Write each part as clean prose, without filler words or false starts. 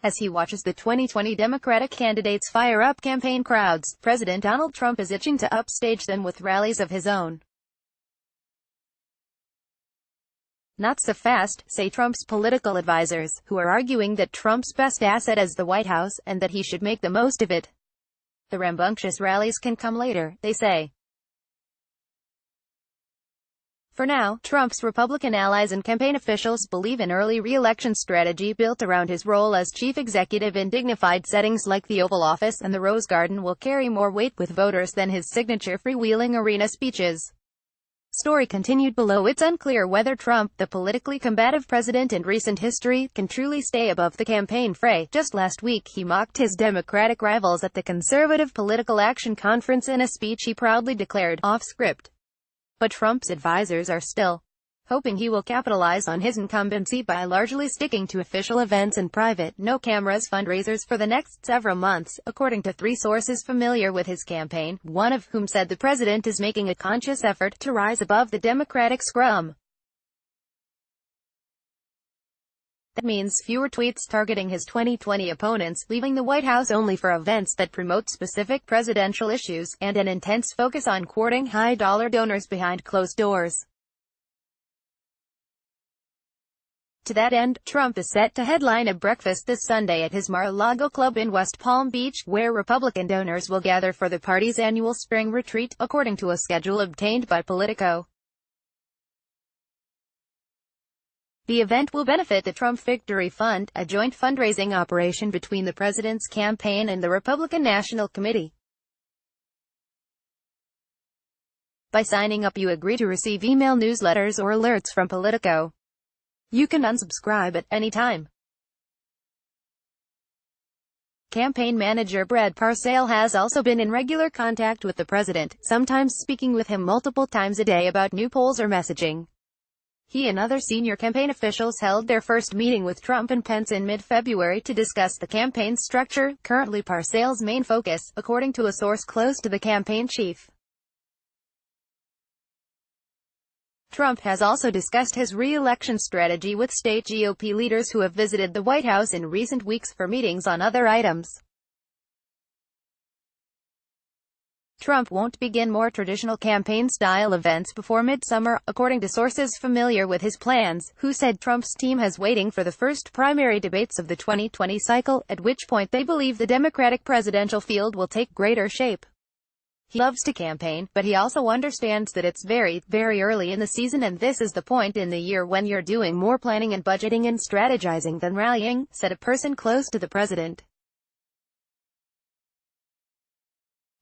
As he watches the 2020 Democratic candidates fire up campaign crowds, President Donald Trump is itching to upstage them with rallies of his own. Not so fast, say Trump's political advisors, who are arguing that Trump's best asset is the White House, and that he should make the most of it. The rambunctious rallies can come later, they say. For now, Trump's Republican allies and campaign officials believe an early re-election strategy built around his role as chief executive in dignified settings like the Oval Office and the Rose Garden will carry more weight with voters than his signature freewheeling arena speeches. Story continued below. It's unclear whether Trump, the politically combative president in recent history, can truly stay above the campaign fray. Just last week he mocked his Democratic rivals at the Conservative Political Action Conference in a speech he proudly declared off script. But Trump's advisors are still hoping he will capitalize on his incumbency by largely sticking to official events and private, no-cameras fundraisers for the next several months, according to three sources familiar with his campaign, one of whom said the president is making a conscious effort to rise above the Democratic scrum. That means fewer tweets targeting his 2020 opponents, leaving the White House only for events that promote specific presidential issues, and an intense focus on courting high-dollar donors behind closed doors. To that end, Trump is set to headline a breakfast this Sunday at his Mar-a-Lago club in West Palm Beach, where Republican donors will gather for the party's annual spring retreat, according to a schedule obtained by Politico. The event will benefit the Trump Victory Fund, a joint fundraising operation between the president's campaign and the Republican National Committee. By signing up, you agree to receive email newsletters or alerts from Politico. You can unsubscribe at any time. Campaign manager Brad Parscale has also been in regular contact with the president, sometimes speaking with him multiple times a day about new polls or messaging. He and other senior campaign officials held their first meeting with Trump and Pence in mid-February to discuss the campaign structure, currently Parscale's main focus, according to a source close to the campaign chief. Trump has also discussed his re-election strategy with state GOP leaders who have visited the White House in recent weeks for meetings on other items. Trump won't begin more traditional campaign-style events before midsummer, according to sources familiar with his plans, who said Trump's team has waiting for the first primary debates of the 2020 cycle, at which point they believe the Democratic presidential field will take greater shape. He loves to campaign, but he also understands that it's very, very early in the season and this is the point in the year when you're doing more planning and budgeting and strategizing than rallying, said a person close to the president.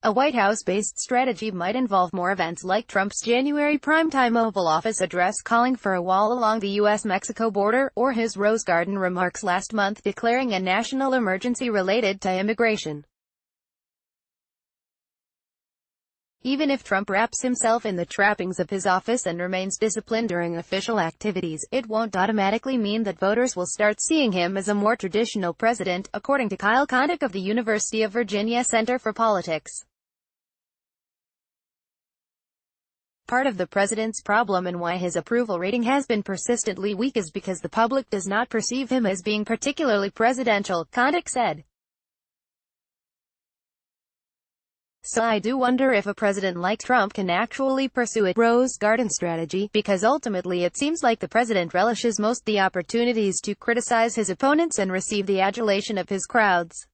A White House-based strategy might involve more events like Trump's January primetime Oval Office address calling for a wall along the U.S.-Mexico border, or his Rose Garden remarks last month declaring a national emergency related to immigration. Even if Trump wraps himself in the trappings of his office and remains disciplined during official activities, it won't automatically mean that voters will start seeing him as a more traditional president, according to Kyle Kondik of the University of Virginia Center for Politics. Part of the president's problem and why his approval rating has been persistently weak is because the public does not perceive him as being particularly presidential, Kondik said. So I do wonder if a president like Trump can actually pursue a Rose Garden strategy, because ultimately it seems like the president relishes most the opportunities to criticize his opponents and receive the adulation of his crowds.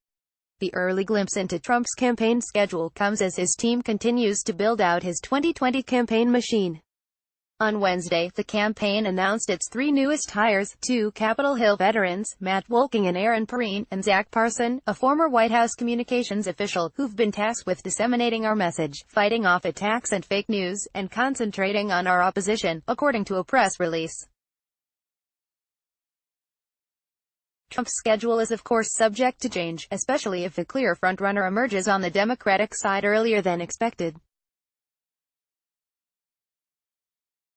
The early glimpse into Trump's campaign schedule comes as his team continues to build out his 2020 campaign machine. On Wednesday, the campaign announced its three newest hires, two Capitol Hill veterans, Matt Wolking and Aaron Perrine, and Zach Parson, a former White House communications official, who've been tasked with disseminating our message, fighting off attacks and fake news, and concentrating on our opposition, according to a press release. Trump's schedule is of course subject to change, especially if a clear frontrunner emerges on the Democratic side earlier than expected.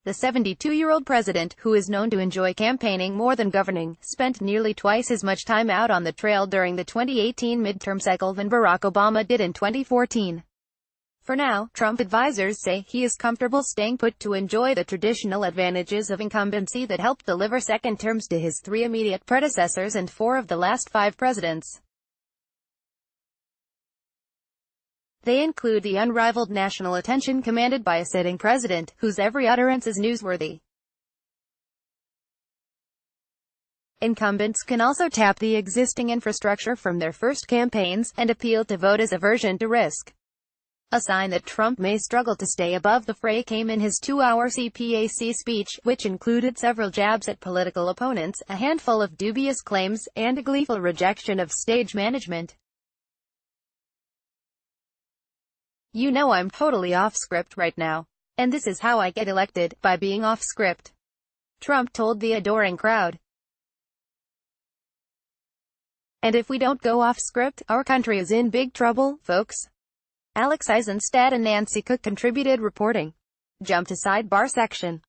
The 72-year-old president, who is known to enjoy campaigning more than governing, spent nearly twice as much time out on the trail during the 2018 midterm cycle than Barack Obama did in 2014. For now, Trump advisors say he is comfortable staying put to enjoy the traditional advantages of incumbency that helped deliver second terms to his 3 immediate predecessors and 4 of the last 5 presidents. They include the unrivaled national attention commanded by a sitting president, whose every utterance is newsworthy. Incumbents can also tap the existing infrastructure from their first campaigns, and appeal to voters' aversion to risk. A sign that Trump may struggle to stay above the fray came in his 2-hour CPAC speech, which included several jabs at political opponents, a handful of dubious claims, and a gleeful rejection of stage management. "You know I'm totally off script right now. And this is how I get elected, by being off script," Trump told the adoring crowd. "And if we don't go off script, our country is in big trouble, folks." Alex Eisenstadt and Nancy Cook contributed reporting. Jump to sidebar section.